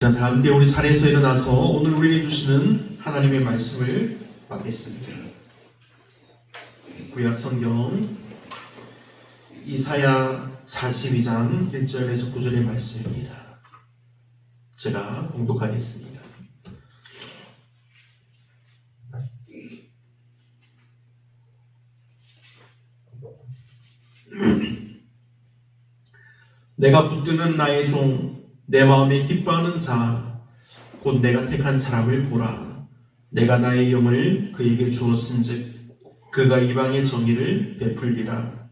자, 다 함께 우리 자리에서 일어나서 오늘 우리에게 주시는 하나님의 말씀을 받겠습니다. 구약성경 이사야 42장 1절에서 9절의 말씀입니다. 제가 봉독하겠습니다. 내가 붙드는 나의 종, 내 마음에 기뻐하는 자, 곧 내가 택한 사람을 보라. 내가 나의 영을 그에게 주었은즉 그가 이방의 정의를 베풀리라.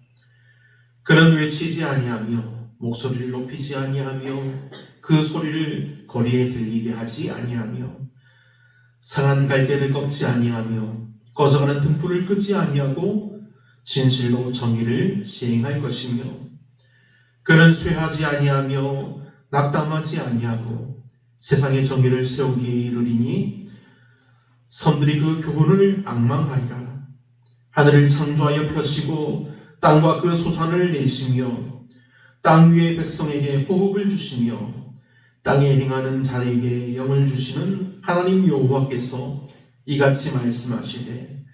그는 외치지 아니하며 목소리를 높이지 아니하며 그 소리를 거리에 들리게 하지 아니하며 상한 갈대를 꺾지 아니하며 꺼져가는 등불을 끄지 아니하고 진실로 정의를 시행할 것이며 그는 쇠하지 아니하며 낙담하지 아니하고 세상의 정의를 세우기에 이르리니 섬들이 그 교훈을 앙망하리라. 하늘을 창조하여 펴시고 땅과 그 소산을 내시며 땅 위의 백성에게 호흡을 주시며 땅에 행하는 자에게 영을 주시는 하나님 여호와께서 이같이 말씀하시되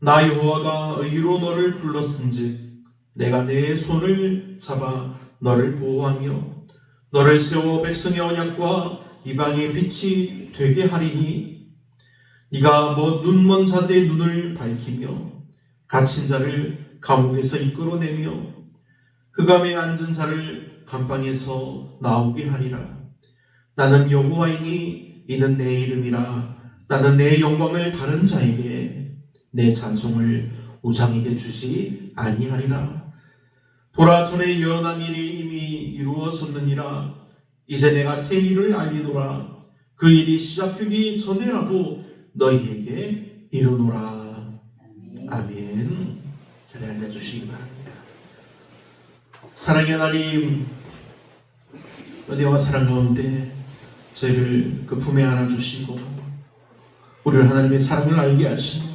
나 여호와가 의로 너를 불렀은즉 내가 내 손을 잡아 너를 보호하며 너를 세워 백성의 언약과 이방의 빛이 되게 하리니 네가 눈먼 자들의 눈을 밝히며 갇힌 자를 감옥에서 이끌어내며 흑암에 앉은 자를 감방에서 나오게 하리라. 나는 여호와이니 이는 내 이름이라. 나는 내 영광을 다른 자에게 내 잔송을 우상에게 주지 아니하리라. 보라, 전에 예언한 일이 이미 이루어졌느니라. 이제 내가 새 일을 알리노라. 그 일이 시작되기 전에라도 너희에게 이르노라. 아멘. 자리에 앉아주시기 바랍니다. 사랑의 하나님, 은혜와 사랑 가운데 저희를 그 품에 안아주시고 우리를 하나님의 사랑을 알게 하시고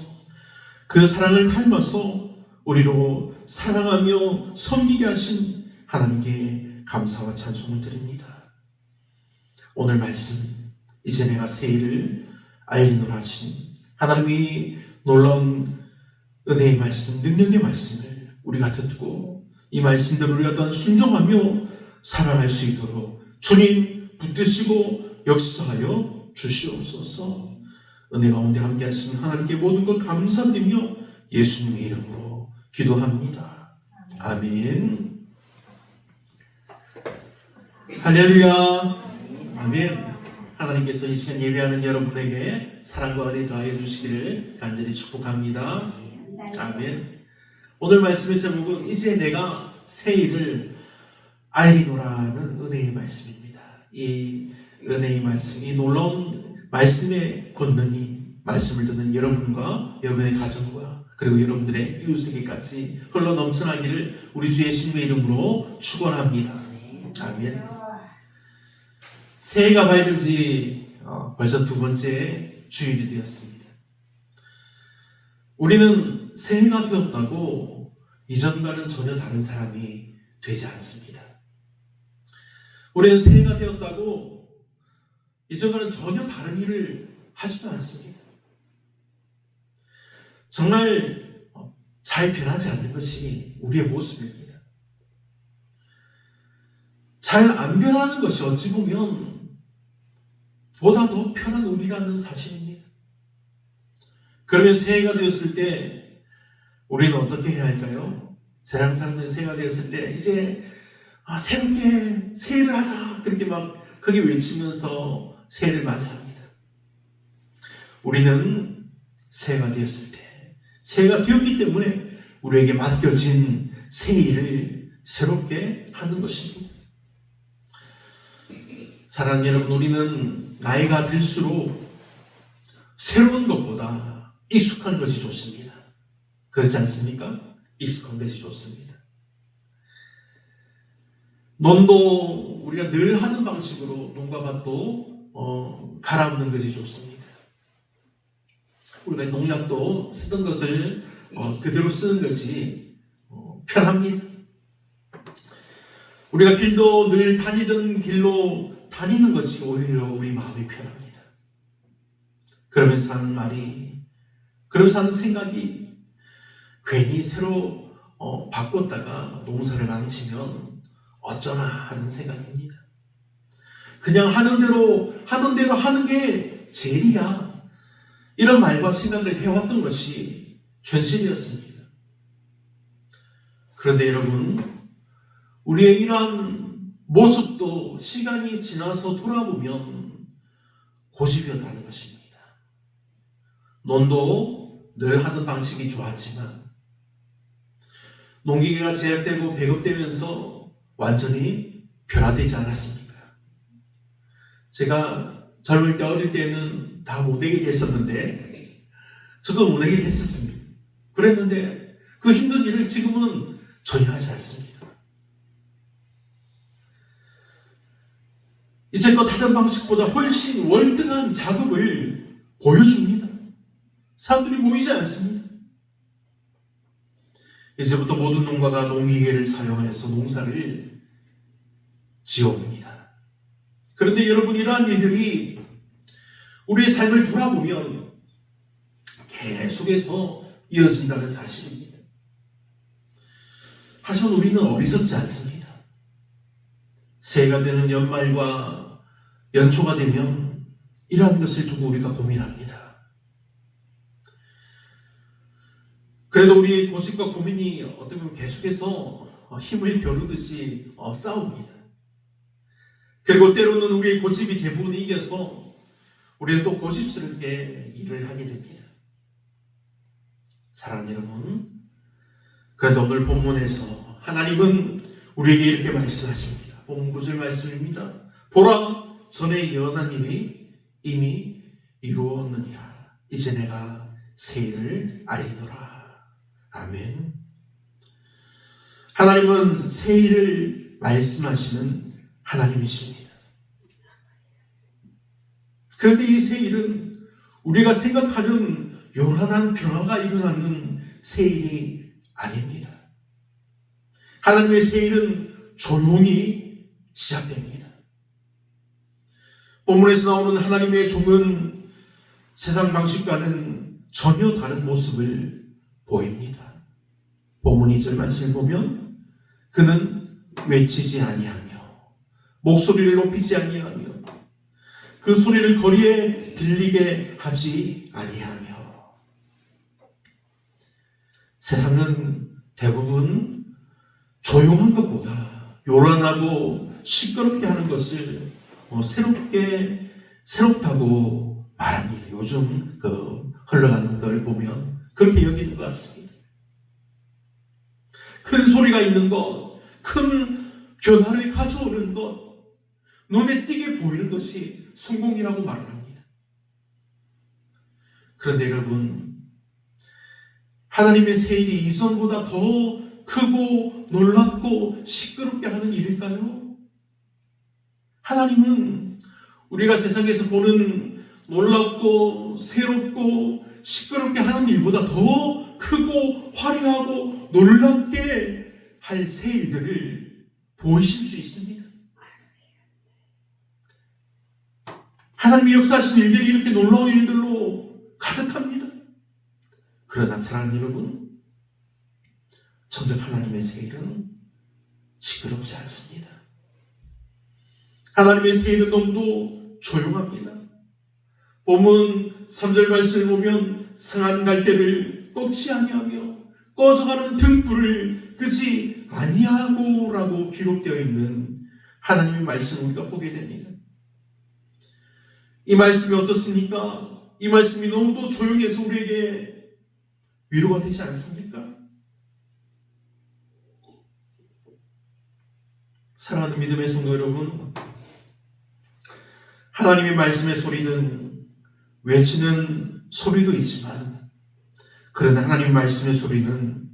그 사랑을 닮아서 우리로 사랑하며 섬기게 하신 하나님께 감사와 찬송을 드립니다. 오늘 말씀, 이제 내가 새 일을 알리노라 하신 하나님이 놀라운 은혜의 말씀, 능력의 말씀을 우리가 듣고 이 말씀대로 우리가 또한 순종하며 살아갈 수 있도록 주님 붙드시고 역사하여 주시옵소서. 은혜 가운데 함께 하시는 하나님께 모든 것 감사드리며 예수님의 이름으로 기도합니다. 아멘. 할렐루야. 아멘. 하나님께서 이 시간 예배하는 여러분에게 사랑과 은혜 더하여 주시기를 간절히 축복합니다. 아멘. 오늘 말씀의 제목은 이제 내가 새 일을 알리노라는 은혜의 말씀입니다. 이 은혜의 말씀, 이 놀라운 말씀의 권능이 말씀을 듣는 여러분과 여러분의 가정과 그리고 여러분들의 이웃에게까지 흘러 넘쳐나기를 우리 주 예수님의 이름으로 축원합니다. 아멘. 새해가 밝은 지 벌써 두 번째 주일이 되었습니다. 우리는 새해가 되었다고 이전과는 전혀 다른 사람이 되지 않습니다. 우리는 새해가 되었다고 이전과는 전혀 다른 일을 하지도 않습니다. 정말 잘 변하지 않는 것이 우리의 모습입니다. 잘 안 변하는 것이 어찌 보면 보다 더 편한 우리라는 사실입니다. 그러면 새해가 되었을 때 우리는 어떻게 해야 할까요? 세상 사람들은 새해가 되었을 때 이제 새롭게 새해를 하자 그렇게 막 크게 외치면서 새해를 맞이합니다. 우리는 새해가 되었을 때 새해가 되었기 때문에 우리에게 맡겨진 새 일을 새롭게 하는 것입니다. 사랑하는 여러분, 우리는 나이가 들수록 새로운 것보다 익숙한 것이 좋습니다. 그렇지 않습니까? 익숙한 것이 좋습니다. 논도 우리가 늘 하는 방식으로 논과 밭도 갈아엎는 것이 좋습니다. 우리가 농약도 쓰던 것을 그대로 쓰는 것이 편합니다. 우리가 길도 늘 다니던 길로 다니는 것이 오히려 우리 마음이 편합니다. 그러면서 하는 말이, 그러면서 하는 생각이 괜히 새로 바꿨다가 농사를 망치면 어쩌나 하는 생각입니다. 그냥 하던 대로 하는 게 제일이야. 이런 말과 생각을 해왔던 것이 현실이었습니다. 그런데 여러분, 우리의 이러한 모습도 시간이 지나서 돌아보면 고집이었다는 것입니다. 논도 늘 하던 방식이 좋았지만 농기계가 제약되고 배급되면서 완전히 변화되지 않았습니까? 제가 젊을 때 어릴 때는 다 모내기를 했었는데 저도 모내기를 했었습니다. 그랬는데 그 힘든 일을 지금은 전혀 하지 않습니다. 이제껏 하던 방식보다 훨씬 월등한 작업을 보여줍니다. 사람들이 모이지 않습니다. 이제부터 모든 농가가 농기계를 사용해서 농사를 지어옵니다. 그런데 여러분, 이러한 일들이 우리의 삶을 돌아보면 계속해서 이어진다는 사실입니다. 하지만 우리는 어리석지 않습니다. 새해가 되는 연말과 연초가 되면 이러한 것을 두고 우리가 고민합니다. 그래도 우리의 고집과 고민이 어떻게 보면 계속해서 힘을 겨루듯이 싸웁니다. 그리고 때로는 우리의 고집이 대부분 이겨서 우리는 또 고집스럽게 일을 하게 됩니다. 사랑하는 여러분, 그런데 오늘 본문에서 하나님은 우리에게 이렇게 말씀하십니다. 본문 9절 말씀입니다. 보라, 전에 예언한 일이 이미 이루었느니라. 이제 내가 새 일을 알리노라. 아멘. 하나님은 새 일을 말씀하시는 하나님이십니다. 그런데 이 새 일은 우리가 생각하는 요란한 변화가 일어나는 새 일이 아닙니다. 하나님의 새 일은 조용히 시작됩니다. 본문에서 나오는 하나님의 종은 세상 방식과는 전혀 다른 모습을 보입니다. 본문 2절 말씀을 보면 그는 외치지 아니하며 목소리를 높이지 아니하며 그 소리를 거리에 들리게 하지 아니하며. 세상은 대부분 조용한 것보다 요란하고 시끄럽게 하는 것을 새롭다고 말합니다. 요즘 흘러가는 걸 보면 그렇게 여기는 것 같습니다. 큰 소리가 있는 것, 큰 변화를 가져오는 것, 눈에 띄게 보이는 것이 성공이라고 말을 합니다. 그런데 여러분, 하나님의 새 일이 이전보다 더 크고 놀랍고 시끄럽게 하는 일일까요? 하나님은 우리가 세상에서 보는 놀랍고 새롭고 시끄럽게 하는 일보다 더 크고 화려하고 놀랍게 할 새 일들을 보이실 수 있습니다. 하나님이 역사하신 일들이 이렇게 놀라운 일들로 가득합니다. 그러나 사랑하는 여러분, 정작 하나님의 새 일은 시끄럽지 않습니다. 하나님의 새 일은 너무도 조용합니다. 본문 3절 말씀을 보면 상한 갈대를 꺾지 아니하며 꺼져가는 등불을 끄지 아니하고 라고 기록되어 있는 하나님의 말씀을 우리가 보게 됩니다. 이 말씀이 어떻습니까? 이 말씀이 너무도 조용해서 우리에게 위로가 되지 않습니까? 사랑하는 믿음의 성도 여러분, 하나님의 말씀의 소리는 외치는 소리도 있지만, 그러나 하나님 말씀의 소리는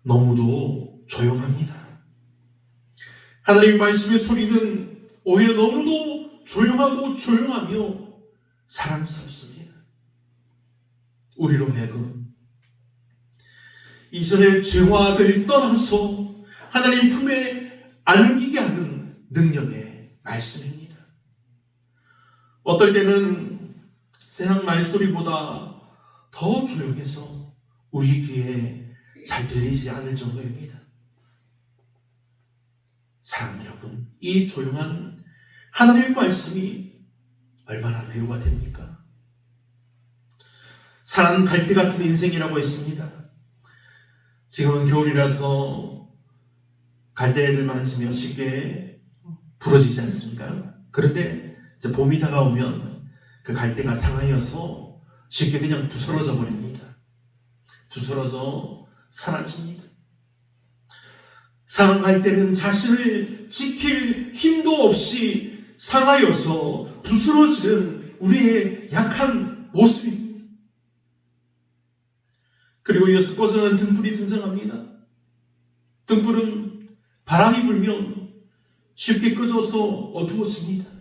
너무도 조용합니다. 하나님 말씀의 소리는 오히려 너무도 조용하고 조용하며 사랑스럽습니다. 우리로 하여금 이전의 죄와 악을 떠나서 하나님 품에 안기게 하는 능력의 말씀입니다. 어떨 때는 세상 말소리보다 더 조용해서 우리 귀에 잘 들리지 않을 정도입니다. 사랑하는 여러분, 이 조용한 하나님의 말씀이 얼마나 위로가 됩니까? 산은 갈대 같은 인생이라고 했습니다. 지금은 겨울이라서 갈대를 만지면 쉽게 부러지지 않습니까? 그런데 이제 봄이 다가오면 그 갈대가 상하여서 쉽게 그냥 부스러져 버립니다. 부스러져 사라집니다. 상한 갈대는 자신을 지킬 힘도 없이 상하여서 부스러지는 우리의 약한 모습입니다. 그리고 이어서 꺼져가는 등불이 등장합니다. 등불은 바람이 불면 쉽게 꺼져서 어두워집니다.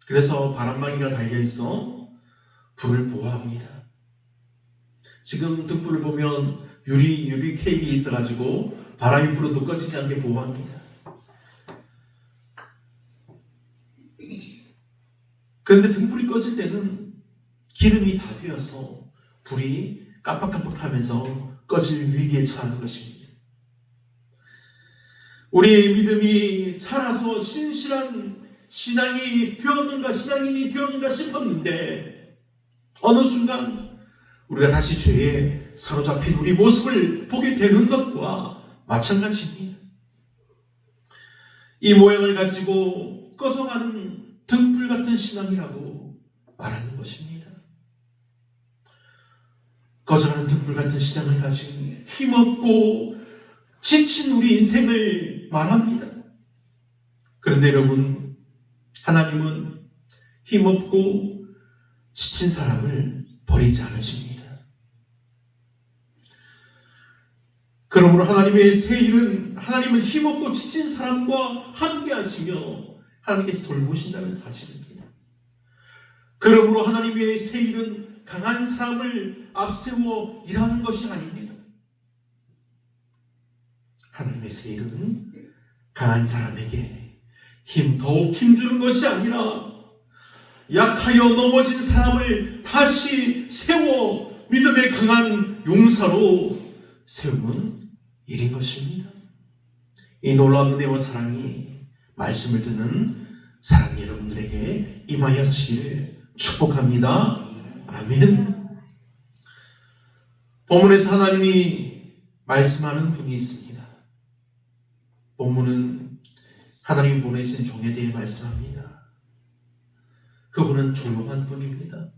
그래서 바람막이가 달려있어 불을 보호합니다. 지금 등불을 보면 유리 케이블이 있어가지고 바람이 불어도 꺼지지 않게 보호합니다. 그런데 등불이 꺼질 때는 기름이 다 되어서 불이 깜빡깜빡하면서 꺼질 위기에 처하는 것입니다. 우리의 믿음이 자라서 신실한 신앙인이 되었는가 싶었는데 어느 순간 우리가 다시 죄에 사로잡힌 우리 모습을 보게 되는 것과 마찬가지입니다. 이 모양을 가지고 꺼져가는 등불 같은 신앙이라고 말하는 것입니다. 꺼져가는 등불 같은 신앙을 가진 힘없고 지친 우리 인생을 말합니다. 그런데 여러분, 하나님은 힘없고 지친 사람을 버리지 않으십니다. 그러므로 하나님은 힘없고 지친 사람과 함께 하시며 하나님께서 돌보신다는 사실입니다. 그러므로 하나님의 새 일은 강한 사람을 앞세워 일하는 것이 아닙니다. 하나님의 새 일은 강한 사람에게 더욱 힘주는 것이 아니라 약하여 넘어진 사람을 다시 세워 믿음의 강한 용사로 세우는 일인 것입니다. 이 놀라운 은혜와 사랑이 말씀을 듣는 사랑 여러분들에게 임하여지기를 축복합니다. 아멘. 본문에서 하나님이 말씀하는 분이 있습니다. 본문은 하나님이 보내신 종에 대해 말씀합니다. 그분은 조용한 분입니다.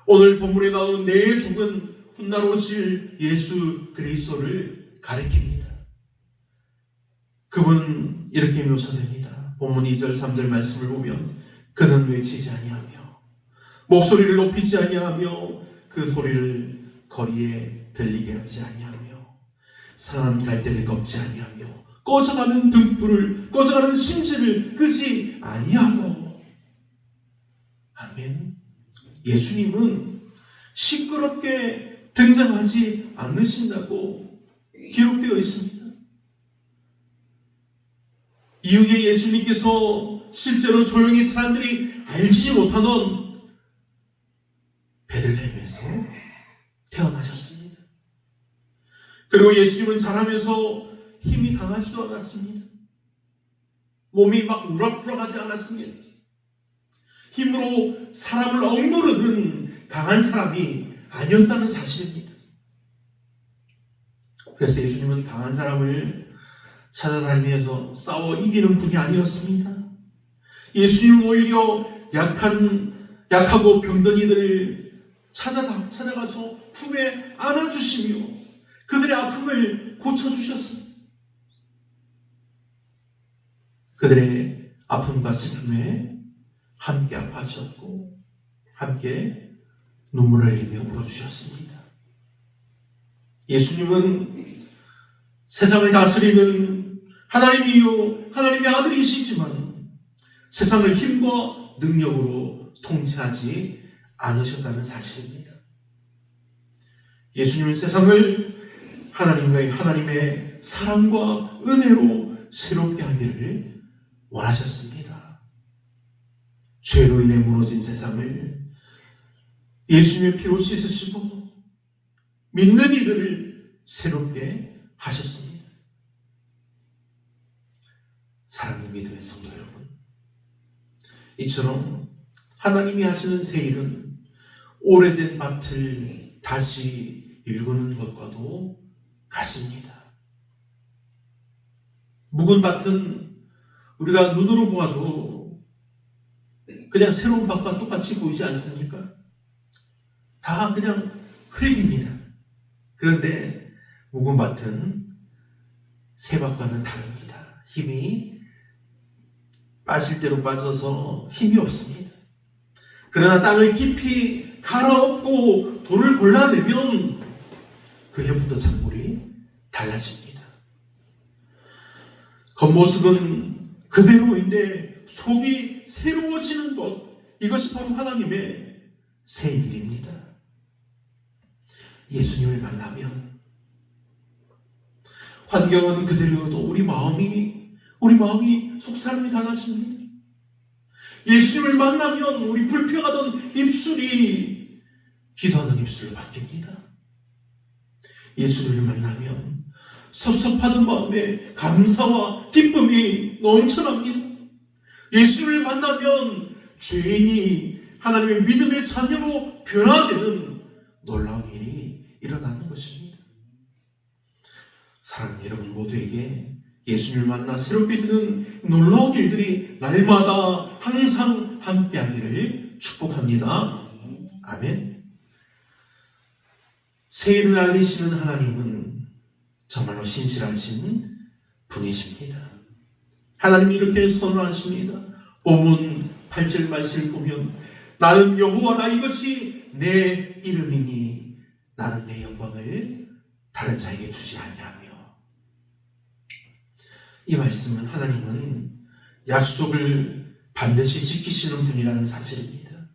오늘 본문에 나오는 네 종은 훗날 오실 예수 그리스도를 가리킵니다. 그분 이렇게 묘사됩니다. 본문 2절 3절 말씀을 보면 그는 외치지 아니하며 목소리를 높이지 아니하며 그 소리를 거리에 들리게 하지 아니하며 상한 갈대를 꺾지 아니하며 꺼져가는 등불을 꺼져가는 심지를 끄지 아니하고. 아멘. 예수님은 시끄럽게 등장하지 않으신다고 기록되어 있습니다. 이후에 예수님께서 실제로 조용히 사람들이 알지 못하던 베들레헴에서 태어나셨습니다. 그리고 예수님은 자라면서 힘이 강하지도 않았습니다. 몸이 막 우락부락하지 않았습니다. 힘으로 사람을 억누르는 강한 사람이 아니었다는 사실입니다. 그래서 예수님은 강한 사람을 찾아다니면서 싸워 이기는 분이 아니었습니다. 예수님은 오히려 약하고 병든 이들을 찾아가서 품에 안아주시며 그들의 아픔을 고쳐주셨습니다. 그들의 아픔과 슬픔에 함께 아파하셨고 함께 눈물을 흘리며 울어주셨습니다. 예수님은 세상을 다스리는 하나님이요 하나님의 아들이시지만 세상을 힘과 능력으로 통치하지 않으셨다는 사실입니다. 예수님은 세상을 하나님의 사랑과 은혜로 새롭게 하기를 원하셨습니다. 죄로 인해 무너진 세상을 예수님의 피로 씻으시고 믿는 이들을 새롭게 하셨습니다. 사랑하는 믿음의 성도 여러분, 이처럼 하나님이 하시는 새 일은 오래된 밭을 다시 일구는 것과도 같습니다. 묵은 밭은 우리가 눈으로 보아도 그냥 새로운 밭과 똑같이 보이지 않습니까? 다 그냥 흙입니다. 그런데 묵은 밭은 새 밭과는 다릅니다. 힘이 빠질 대로 빠져서 힘이 없습니다. 그러나 땅을 깊이 갈아엎고 돌을 골라내면 그 해부터 작물이 달라집니다. 겉모습은 그대로인데 속이 새로워지는 것, 이것이 바로 하나님의 새 일입니다. 예수님을 만나면 환경은 그대로여도 우리 마음이 속사람이 달라집니다. 예수님을 만나면 우리 불평하던 입술이 기도하는 입술로 바뀝니다. 예수님을 만나면 섭섭하던 마음에 감사와 기쁨이 넘쳐납니다. 예수님을 만나면 죄인이 하나님의 믿음의 자녀로 변화되는 놀라운 일이 일어나는 것입니다. 사랑하는 여러분 모두에게 예수님을 만나 새롭게 되는 놀라운 일들이 날마다 항상 함께하기를 축복합니다. 아멘. 새 일을 알리시는 하나님은 정말로 신실하신 분이십니다. 하나님이 이렇게 선언하십니다. 본문 8절 말씀을 보면 나는 여호와라, 이것이 내 이름이니 나는 내 영광을 다른 자에게 주지 아니하며. 이 말씀은 하나님은 약속을 반드시 지키시는 분이라는 사실입니다.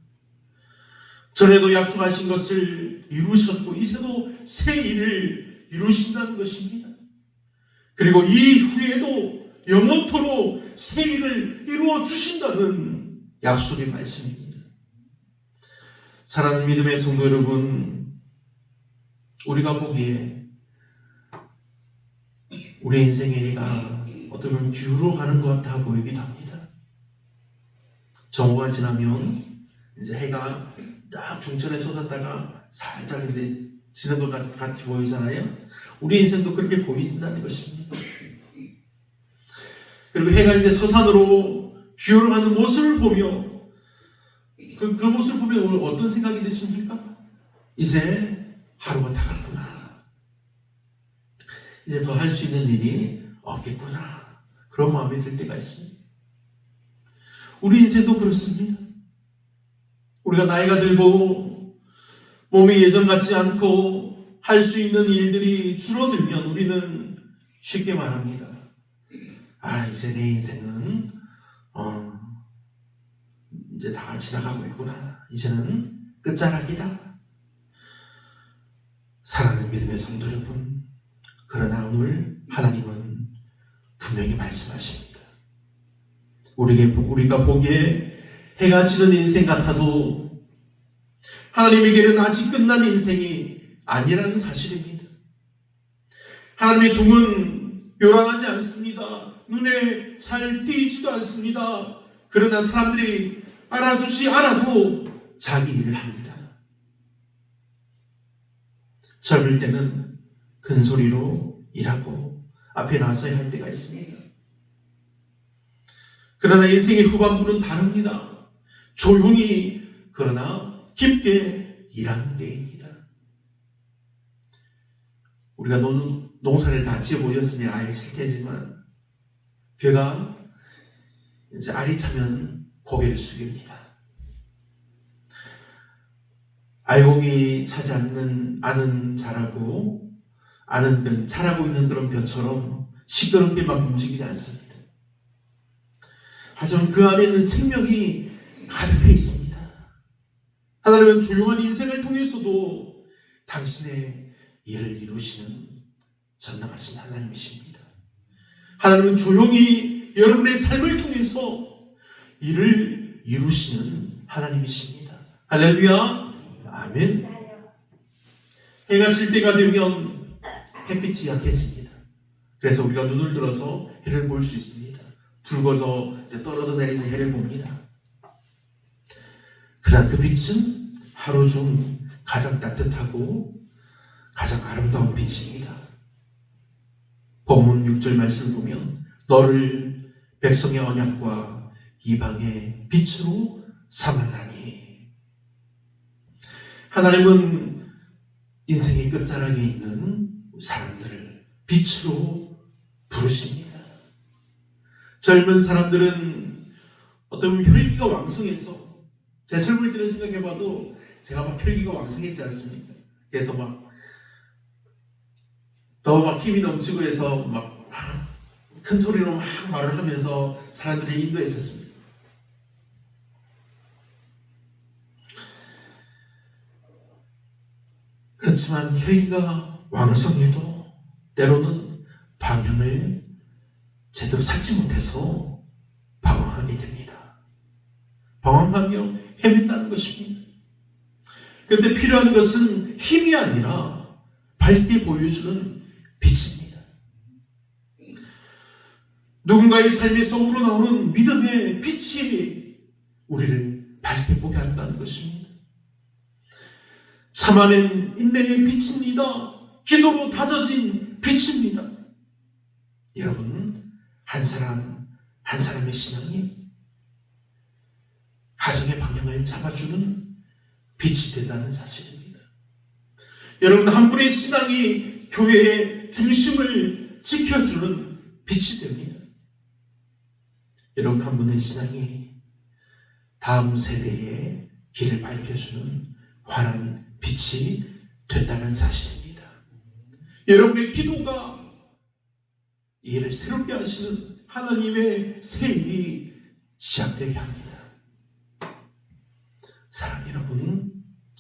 전에도 약속하신 것을 이루셨고 이제도 새 일을 이루신다는 것입니다. 그리고 이후에도 영원토록 새 일을 이루어 주신다는 약속의 말씀입니다. 사랑하는 믿음의 성도 여러분, 우리가 보기에 우리 인생의 해가 어떻게 보면 기울어가는 것 같아 보이기도 합니다. 정오가 지나면 이제 해가 딱 중천에 쏟았다가 살짝 이제 지는 것 같이 보이잖아요. 우리 인생도 그렇게 보인다는 것입니다. 그리고 해가 이제 서산으로 기울어가는 모습을 보며 그 모습을 보면 오늘 어떤 생각이 드십니까? 이제 하루가 다 갔구나. 이제 더 할 수 있는 일이 없겠구나. 그런 마음이 들 때가 있습니다. 우리 인생도 그렇습니다. 우리가 나이가 들고 몸이 예전 같지 않고 할 수 있는 일들이 줄어들면 우리는 쉽게 말합니다. 이제 내 인생은 이제 다 지나가고 있구나. 이제는 끝자락이다. 사랑하는 믿음의 성도 여러분, 그러나 오늘 하나님은 분명히 말씀하십니다. 우리가 보기에 해가 지는 인생 같아도 하나님에게는 아직 끝난 인생이 아니라는 사실입니다. 하나님의 종은 요란하지 않습니다. 눈에 잘 띄지도 않습니다. 그러나 사람들이 알아주지 않아도 자기 일을 합니다. 젊을 때는 큰 소리로 일하고 앞에 나서야 할 때가 있습니다. 그러나 인생의 후반부는 다릅니다. 조용히 그러나 깊게 일하는 때입니다. 우리가 농사를 다 지어보셨으니 아실 테지만 벼가 이제 알이 차면 고개를 숙입니다. 알곡이 차지 않는 자라고 자라고 있는 그런 벼처럼 시끄럽게 막 움직이지 않습니다. 하지만 그 안에는 생명이 가득해 있습니다. 하나님은 조용한 인생을 통해서도 당신의 일을 이루시는 전능하신 하나님이십니다. 하나님은 조용히 여러분의 삶을 통해서 일을 이루시는 하나님이십니다. 할렐루야. 아멘. 해가 질 때가 되면 햇빛이 약해집니다. 그래서 우리가 눈을 들어서 해를 볼 수 있습니다. 붉어져 이제 떨어져 내리는 해를 봅니다. 그러나 그 빛은 하루 중 가장 따뜻하고 가장 아름다운 빛입니다. 본문 6절 말씀을 보면 너를 백성의 언약과 이방의 빛으로 삼았나니. 하나님은 인생의 끝자락에 있는 사람들을 빛으로 부르십니다. 젊은 사람들은 어떤 혈기가 왕성해서 제 젊을 때를 생각해봐도 제가 막 혈기가 왕성했지 않습니까? 그래서 더 막 힘이 넘치고 해서 막 큰 소리로 막 말을 하면서 사람들을 인도했었습니다. 그렇지만 혈기가 왕성해도 때로는 방향을 제대로 찾지 못해서 방황하게 됩니다. 방황하며 헤맸다는 것입니다. 그런데 필요한 것은 힘이 아니라 밝게 보여주는 빛입니다. 누군가의 삶에서 우러나오는 믿음의 빛이 우리를 밝게 보게 한다는 것입니다. 참아낸 인내의 빛입니다. 기도로 다져진 빛입니다. 여러분, 한 사람의 신앙이 가정의 방향을 잡아주는 빛이 된다는 사실입니다. 여러분, 한 분의 신앙이 교회의 중심을 지켜주는 빛이 됩니다. 여러분, 한 분의 신앙이 다음 세대의 길을 밝혀주는 환한 빛이 된다는 사실입니다. 여러분의 기도가 이를 새롭게 하시는 하나님의 새 일이 시작되게 합니다. 사랑하는 여러분,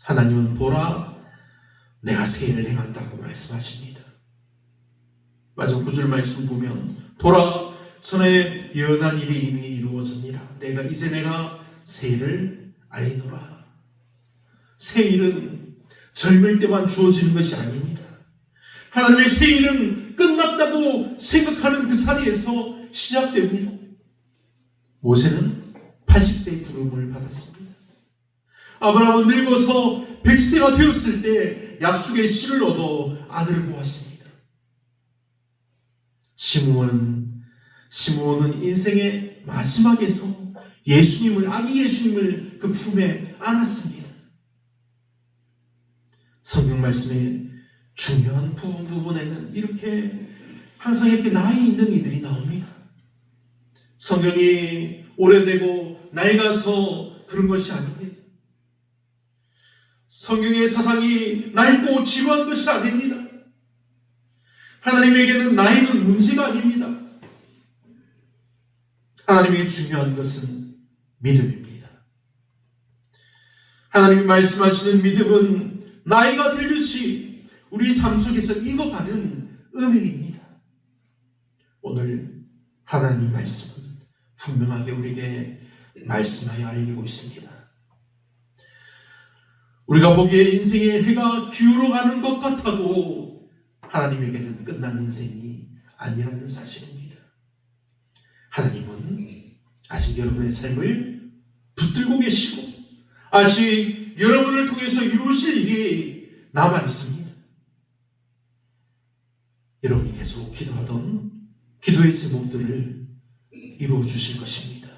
하나님은 보라 내가 새 일을 행한다고 말씀하십니다. 마지막 9절 말씀 보면 보라 전에 예언한 일이 이미 이루어졌니라. 내가 새 일을 알리노라. 새 일은 젊을 때만 주어지는 것이 아닙니다. 하나님의 새 일은 끝났다고 생각하는 그 자리에서 시작됩니다. 모세는 80세의 부름을 받았습니다. 아브라함은 늙어서 100세가 되었을 때 약속의 씨를 얻어 아들을 보았습니다. 시므온은 인생의 마지막에서 아기 예수님을 그 품에 안았습니다. 성경 말씀의 중요한 부분에는 이렇게 항상 이렇게 나이 있는 이들이 나옵니다. 성경이 오래되고 낡아서 그런 것이 아닙니다. 성경의 사상이 낡고 지루한 것이 아닙니다. 하나님에게는 나이는 문제가 아닙니다. 하나님에게 중요한 것은 믿음입니다. 하나님이 말씀하시는 믿음은 나이가 들듯이 우리 삶 속에서 익어가는 은혜입니다. 오늘 하나님 말씀은 분명하게 우리에게 말씀하여 알리고 있습니다. 우리가 보기에 인생의 해가 기울어가는 것 같아도 하나님에게는 끝난 인생이 아니라는 사실입니다. 하나님은 아직 여러분의 삶을 붙들고 계시고 아직 여러분을 통해서 이루실 일이 남아 있습니다. 여러분이 계속 기도하던 기도의 제목들을 이루어 주실 것입니다.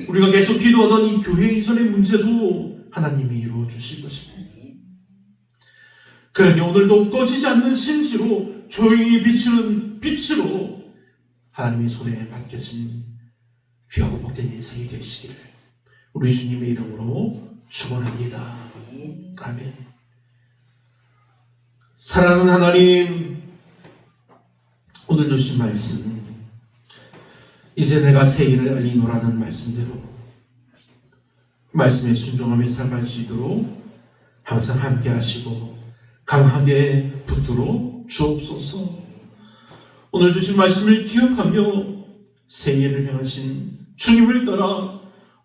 우리가 계속 기도하던 이 교회 이전의 문제도 하나님이 이루어 주실 것입니다. 그러니 오늘도 꺼지지 않는 심지로 조용히 비추는 빛으로 하나님의 손에 맡겨진 귀하고 복된 인생이 되시기를 우리 주님의 이름으로 축원합니다. 아멘. 사랑하는 하나님, 오늘 주신 말씀, 이제 내가 새 일을 알리노라는 말씀대로 말씀에 순종하며 살아갈 수 있도록 항상 함께 하시고 강하게 붙들어 주옵소서. 오늘 주신 말씀을 기억하며 새 일을 행하신 주님을 따라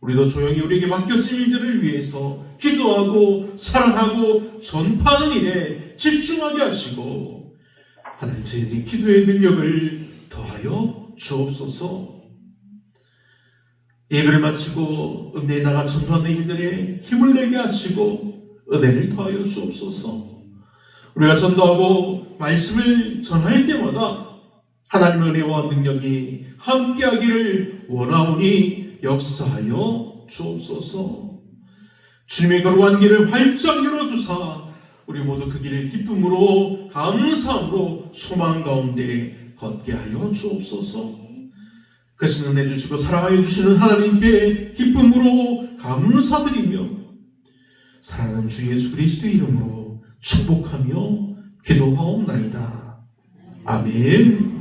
우리도 조용히 우리에게 맡겨진 일들을 위해서 기도하고 사랑하고 전파하는 일에 집중하게 하시고 하나님 저희들이 기도의 능력을 더하여 주옵소서. 예배를 마치고 읍내에 나가 전도하는 일들에 힘을 내게 하시고 은혜를 더하여 주옵소서. 우리가 전도하고 말씀을 전할 때마다 하나님의 은혜와 능력이 함께하기를 원하오니 역사하여 주옵소서. 주님의 거룩한 길을 활짝 열어주사 우리 모두 그 길을 기쁨으로 감사함으로 소망 가운데 걷게 하여 주옵소서. 크신 은혜 주시고 사랑하여 주시는 하나님께 기쁨으로 감사드리며 사랑하는 주 예수 그리스도의 이름으로 축복하며 기도하옵나이다. 아멘.